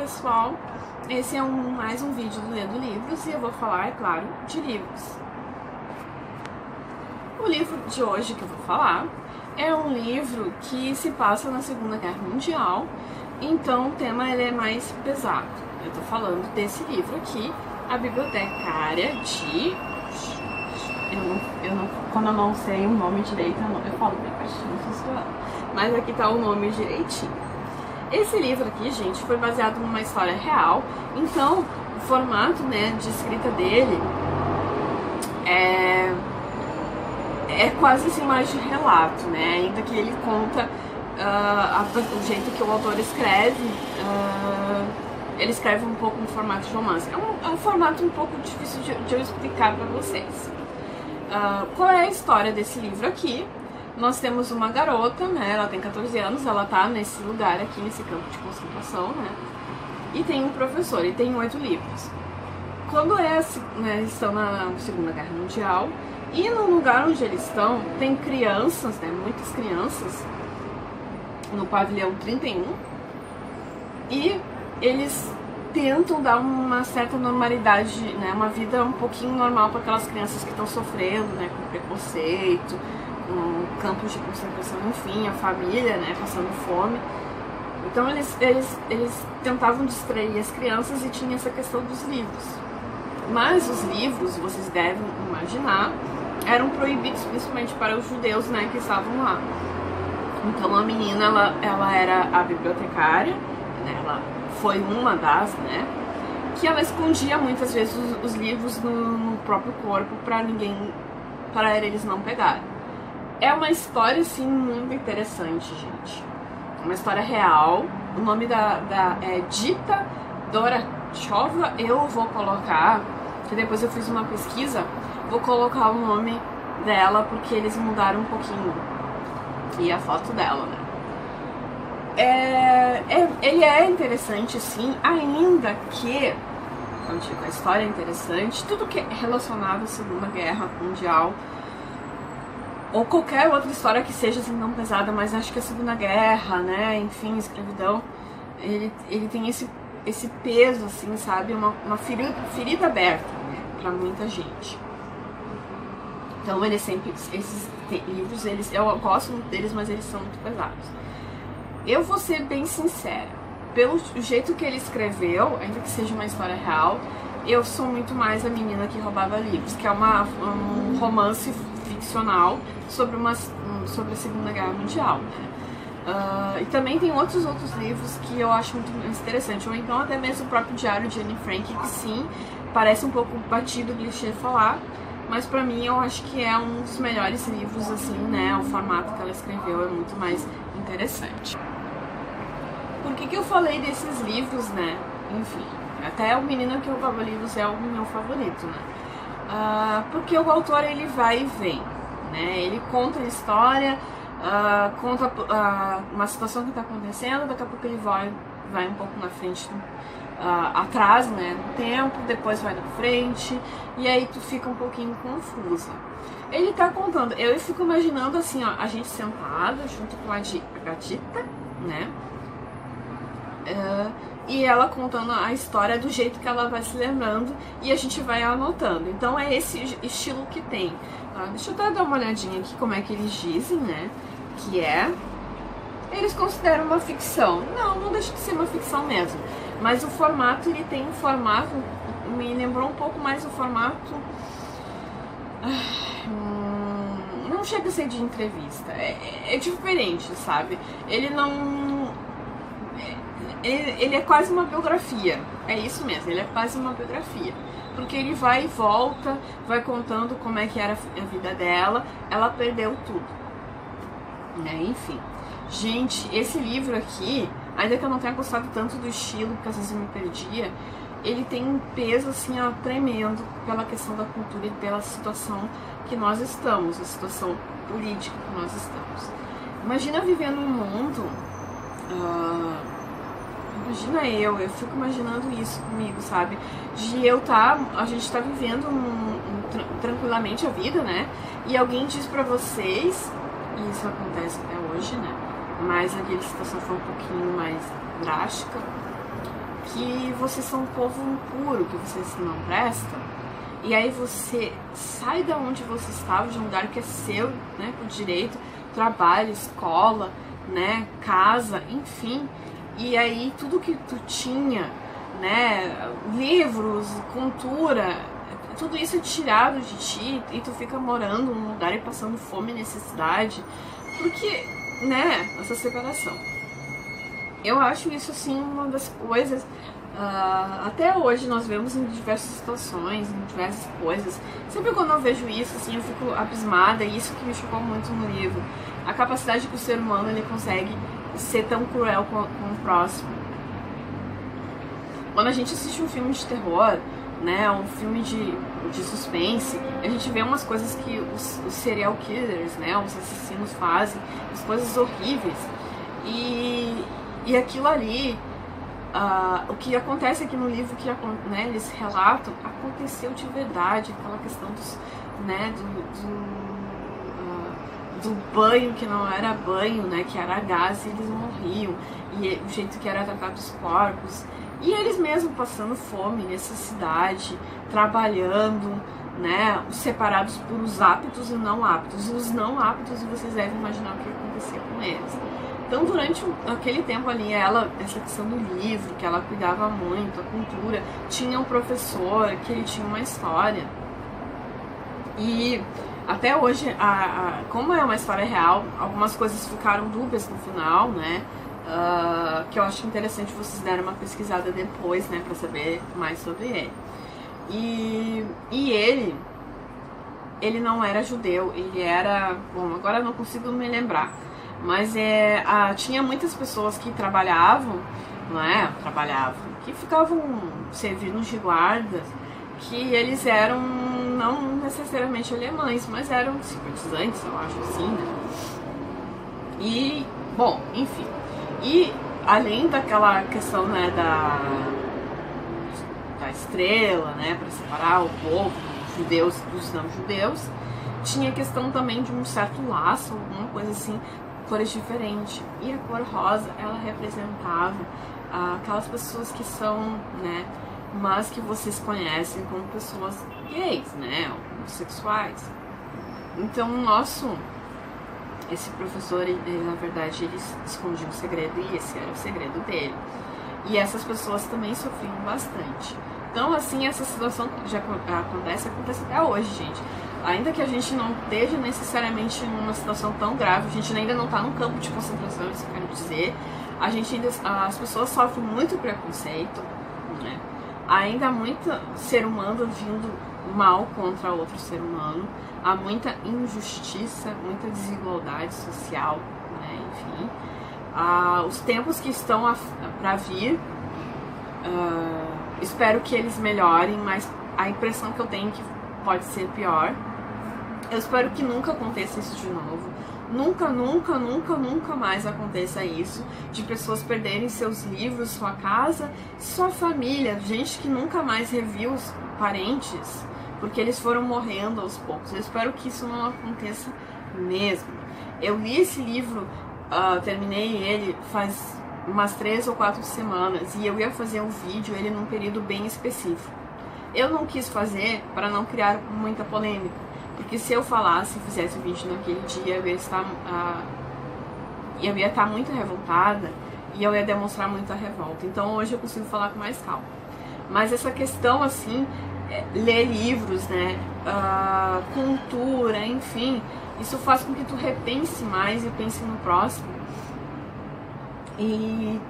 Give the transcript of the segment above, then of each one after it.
pessoal, esse é mais um vídeo do Lendo Livros e eu vou falar, é claro, de livros. O livro de hoje que eu vou falar é um livro que se passa na Segunda Guerra Mundial, então o tema ele é mais pesado. Eu tô falando desse livro aqui, A Bibliotecária de... Quando eu não sei o nome direito, eu falo bem baixinho, mas aqui tá o nome direitinho. Esse livro aqui, gente, foi baseado numa história real, então o formato, né, de escrita dele é quase assim mais de relato, né, ainda que ele conta o jeito que o autor escreve, ele escreve um pouco no formato de romance. É um formato um pouco difícil de eu explicar pra vocês. Qual é a história desse livro aqui? Nós temos uma garota, né, ela tem 14 anos, ela tá nesse lugar aqui, nesse campo de concentração, né, e tem um professor, e tem 8 livros. Quando né, estão na Segunda Guerra Mundial, e no lugar onde eles estão, tem crianças, né, muitas crianças, no pavilhão 31, e eles tentam dar uma certa normalidade, né, uma vida um pouquinho normal para aquelas crianças que estão sofrendo, né, com preconceito, campos de concentração, enfim, a família, né, passando fome. Então eles tentavam distrair as crianças e tinha essa questão dos livros. Mas os livros, vocês devem imaginar, eram proibidos principalmente para os judeus, né, que estavam lá. Então a menina, ela era a bibliotecária, né, ela foi uma das, né, que ela escondia muitas vezes os livros no próprio corpo para eles não pegarem. É uma história, assim, muito interessante, gente. Uma história real. O nome é Dita Dorachova. Eu vou colocar, que depois eu fiz uma pesquisa, vou colocar o nome dela, porque eles mudaram um pouquinho. E a foto dela, né? Ele é interessante, sim, ainda que, como eu digo, a história é interessante, tudo que é relacionado à Segunda Guerra Mundial, ou qualquer outra história que seja assim não pesada, mas acho que a Segunda Guerra, né, enfim, escravidão, ele tem esse peso, assim, sabe, uma ferida aberta, né, pra muita gente. Então esses livros, eu gosto muito deles, mas eles são muito pesados. Eu vou ser bem sincera, pelo jeito que ele escreveu, ainda que seja uma história real, eu sou muito mais a menina que roubava livros, que é um romance ficcional sobre a Segunda Guerra Mundial, né? E também tem outros livros que eu acho muito mais interessante, ou então até mesmo o próprio Diário de Anne Frank, que sim, parece um pouco batido, clichê falar, mas pra mim eu acho que é um dos melhores livros, assim, né? O formato que ela escreveu é muito mais interessante. Por que eu falei desses livros, né? Enfim, até o Menino que Roubava Livros é o meu favorito, né? Porque o autor, ele vai e vem, né? Ele conta a história, conta uma situação que está acontecendo, daqui a pouco ele vai um pouco na frente, atrás, né, no tempo, depois vai na frente, e aí tu fica um pouquinho confusa. Ele tá contando, eu fico imaginando assim, ó, a gente sentada junto com a Dita, né, e ela contando a história do jeito que ela vai se lembrando e a gente vai anotando. Então é esse estilo que tem. Deixa eu até dar uma olhadinha aqui como é que eles dizem, né, que eles consideram uma ficção. Não deixa de ser uma ficção mesmo. Mas o formato, ele tem um formato, me lembrou um pouco mais o formato, não chega a ser de entrevista, é diferente, sabe? Ele é quase uma biografia, é isso mesmo, ele é quase uma biografia. Porque ele vai e volta, vai contando como é que era a vida dela, ela perdeu tudo, né? Enfim. Gente, esse livro aqui, ainda que eu não tenha gostado tanto do estilo, porque às vezes eu me perdia, ele tem um peso, assim, ó, tremendo pela questão da cultura e pela situação que nós estamos, a situação política que nós estamos. Imagina viver num mundo, imagina eu fico imaginando isso comigo, sabe? De a gente tá vivendo tranquilamente a vida, né? E alguém diz pra vocês, e isso acontece até hoje, né? Mas aquela situação foi um pouquinho mais drástica, que vocês são um povo impuro, que vocês não prestam. E aí você sai da onde você estava, de um lugar que é seu, né, com direito, trabalho, escola, né, casa, enfim. E aí tudo que tu tinha, né, livros, cultura, tudo isso é tirado de ti e tu fica morando num lugar e passando fome e necessidade. Porque, né, essa separação. Eu acho isso, assim, uma das coisas... até hoje nós vemos em diversas situações, em diversas coisas. Sempre quando eu vejo isso, assim, eu fico abismada, e isso que me chocou muito no livro. A capacidade que o ser humano ele consegue ser tão cruel com o próximo. Quando a gente assiste um filme de terror, né, um filme de suspense, a gente vê umas coisas que os serial killers, né, os assassinos fazem, as coisas horríveis. E aquilo ali, o que acontece aqui no livro, que, né, eles relatam, aconteceu de verdade, aquela questão dos, né, do banho que não era banho, né, que era gás, e eles morriam, e o jeito que era tratado os corpos, e eles mesmos passando fome, necessidade, trabalhando, né, separados por os aptos e não aptos. Os não aptos, vocês devem imaginar o que acontecia com eles. Então, durante aquele tempo ali, essa questão do livro, que ela cuidava muito, a cultura, tinha um professor que ele tinha uma história. E até hoje, como é uma história real, algumas coisas ficaram dúbias no final, né? Que eu acho interessante vocês darem uma pesquisada depois, né, pra saber mais sobre ele. E ele não era judeu, ele era... Bom, agora eu não consigo me lembrar. Mas tinha muitas pessoas que trabalhavam, não é? Que ficavam servindo de guardas, que eles eram não necessariamente alemães, mas eram simpatizantes, eu acho assim, né? E, bom, enfim. E além daquela questão, né, da estrela, né, para separar o povo, os judeus dos não judeus, tinha a questão também de um certo laço, alguma coisa assim, cores diferentes. E a cor rosa, ela representava aquelas pessoas que são, né, mas que vocês conhecem como pessoas gays, né, homossexuais. Então esse professor, ele, na verdade, ele escondia um segredo, e esse era o segredo dele. E essas pessoas também sofriam bastante. Então, assim, essa situação já acontece até hoje, gente. Ainda que a gente não esteja necessariamente numa situação tão grave, a gente ainda não está num campo de concentração, isso eu quero dizer. As pessoas sofrem muito preconceito, né? Ainda há muito ser humano vindo mal contra outro ser humano. Há muita injustiça, muita desigualdade social, né? Enfim. Os tempos que estão para vir, espero que eles melhorem, mas a impressão que eu tenho é que pode ser pior. Eu espero que nunca aconteça isso de novo. Nunca, nunca, nunca, nunca mais aconteça isso, de pessoas perderem seus livros, sua casa, sua família, gente que nunca mais reviu os parentes, porque eles foram morrendo aos poucos. Eu espero que isso não aconteça mesmo. Eu li esse livro, terminei ele faz umas 3 ou 4 semanas, e eu ia fazer um vídeo, ele num período bem específico. Eu não quis fazer para não criar muita polêmica, porque se eu falasse, fizesse o vídeo naquele dia, eu ia estar muito revoltada e eu ia demonstrar muita revolta. Então hoje eu consigo falar com mais calma. Mas essa questão, assim, ler livros, né, cultura, enfim, isso faz com que tu repense mais e pense no próximo. E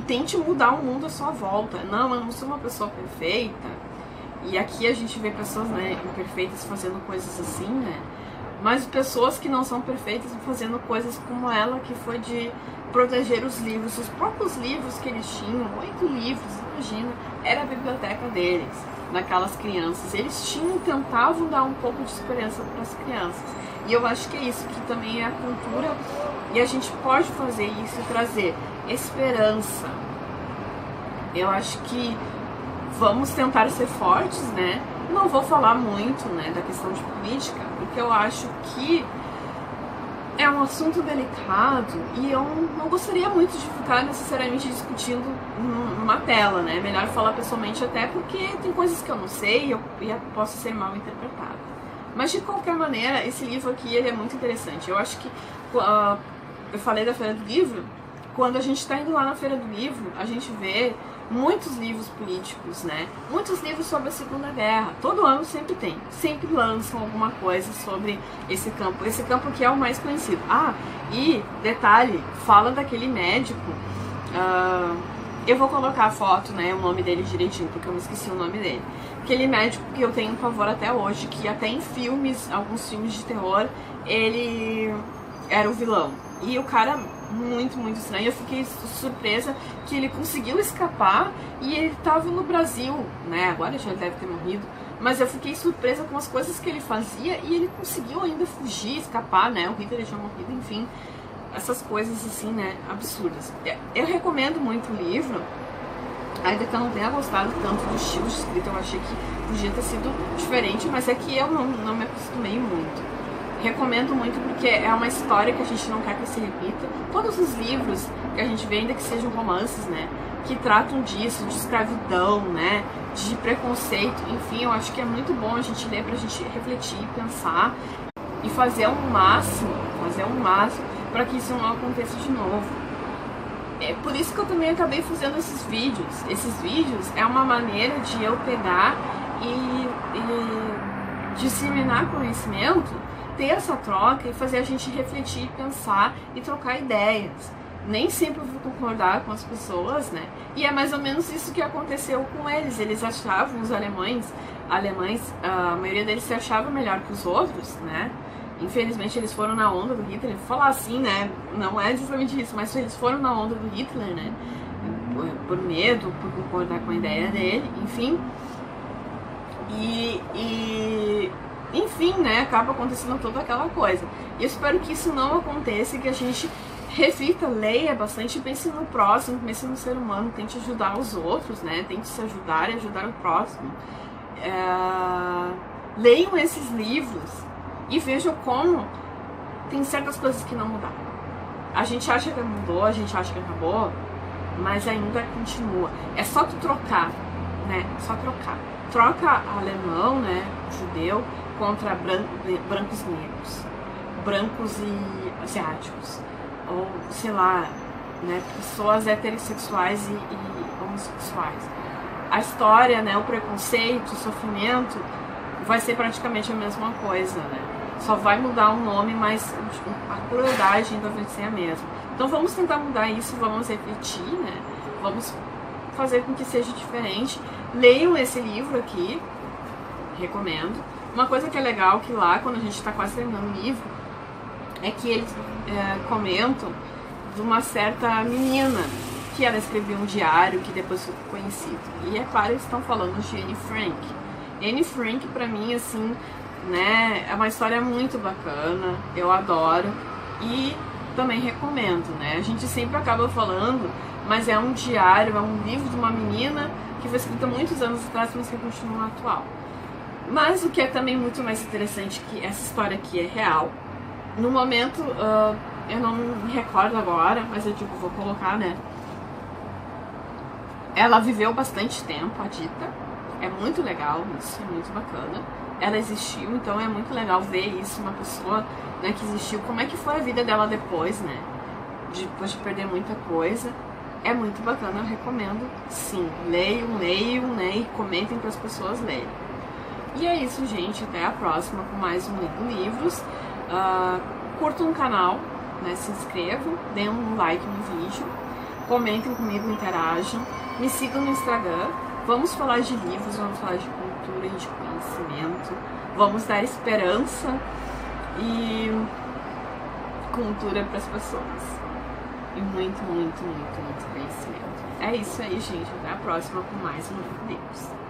tente mudar o mundo à sua volta. Não, eu não sou uma pessoa perfeita. E aqui a gente vê pessoas, né, imperfeitas fazendo coisas assim, né? Mas pessoas que não são perfeitas fazendo coisas como ela, que foi de proteger os livros, os próprios livros que eles tinham, 8 livros, imagina, era a biblioteca deles, naquelas crianças. Eles tentavam dar um pouco de esperança para as crianças. E eu acho que é isso, que também é a cultura, e a gente pode fazer isso e trazer esperança. Eu acho que vamos tentar ser fortes, né? Não vou falar muito, né, da questão de política, porque eu acho que é um assunto delicado e eu não gostaria muito de ficar necessariamente discutindo numa tela, né? Melhor falar pessoalmente, até porque tem coisas que eu não sei e eu posso ser mal interpretada. Mas de qualquer maneira, esse livro aqui ele é muito interessante. Eu acho que eu falei da Feira do Livro. Quando a gente está indo lá na Feira do Livro, a gente vê muitos livros políticos, né? Muitos livros sobre a Segunda Guerra. Todo ano sempre tem. Sempre lançam alguma coisa sobre esse campo. Esse campo que é o mais conhecido. Ah, e detalhe, fala daquele médico. Eu vou colocar a foto, né? O nome dele direitinho, porque eu me esqueci o nome dele. Aquele médico que eu tenho pavor até hoje, que até em filmes, alguns filmes de terror, ele era o vilão. E o cara muito, muito estranho. Eu fiquei surpresa que ele conseguiu escapar e ele estava no Brasil, né? Agora já deve ter morrido. Mas eu fiquei surpresa com as coisas que ele fazia e ele conseguiu ainda fugir, escapar, né? O Hitler já morrido, enfim. Essas coisas assim, né? Absurdas. Eu recomendo muito o livro. Ainda que eu não tenha gostado tanto do estilo de escrita, eu achei que podia ter sido diferente, mas é que eu não me acostumei muito. Recomendo muito porque é uma história que a gente não quer que se repita. Todos os livros que a gente vê, ainda que sejam romances, né, que tratam disso, de escravidão, né, de preconceito, enfim, eu acho que é muito bom a gente ler pra gente refletir, pensar e fazer o máximo para que isso não aconteça de novo. É por isso que eu também acabei fazendo esses vídeos. Esses vídeos é uma maneira de eu pegar e disseminar conhecimento, ter essa troca e fazer a gente refletir, pensar e trocar ideias. Nem sempre eu vou concordar com as pessoas, né? E é mais ou menos isso que aconteceu com eles. Eles achavam, os alemães, a maioria deles se achava melhor que os outros, né? Infelizmente eles foram na onda do Hitler. Vou falar assim, né? Não é justamente isso, mas eles foram na onda do Hitler, né? Por medo, por concordar com a ideia dele, enfim. Enfim, né? Acaba acontecendo toda aquela coisa. E eu espero que isso não aconteça e que a gente reflita, leia bastante, pense no próximo, pense no ser humano, tente ajudar os outros, né? Tente se ajudar e ajudar o próximo. Leiam esses livros e vejam como tem certas coisas que não mudaram. A gente acha que mudou, a gente acha que acabou, mas ainda continua. É só tu trocar, né? Só trocar. Troca alemão, né? Judeu contra brancos e negros, brancos e asiáticos, ou sei lá, né? Pessoas heterossexuais e homossexuais. A história, né? O preconceito, o sofrimento vai ser praticamente a mesma coisa, né? Só vai mudar o nome, mas a crueldade ainda vai ser a mesma. Então vamos tentar mudar isso, vamos refletir, né? Vamos fazer com que seja diferente. Leiam esse livro aqui, recomendo. Uma coisa que é legal, que lá, quando a gente está quase terminando o livro, é que eles comentam de uma certa menina, que ela escreveu um diário que depois ficou conhecido. E é claro, eles estão falando de Anne Frank. Anne Frank, pra mim, assim, né, é uma história muito bacana, eu adoro e também recomendo, né? A gente sempre acaba falando, mas é um diário, é um livro de uma menina que foi escrita muitos anos atrás, mas que continua atual. Mas o que é também muito mais interessante, que essa história aqui é real. No momento, eu não me recordo agora, mas eu vou colocar, né? Ela viveu bastante tempo, a Dita. É muito legal isso, é muito bacana. Ela existiu, então é muito legal ver isso, uma pessoa, né, que existiu. Como é que foi a vida dela depois, né? Depois de perder muita coisa. É muito bacana, eu recomendo, sim. Leiam, né? E comentem para as pessoas lerem. E é isso, gente. Até a próxima com mais um Lendo Livros. Curtam o canal, né? Se inscrevam, deem um like no vídeo. Comentem comigo, interajam. Me sigam no Instagram. Vamos falar de livros, vamos falar de cultura e de conhecimento. Vamos dar esperança e cultura para as pessoas. E muito conhecimento. É isso aí, gente. Até a próxima com mais um Lendo Livros.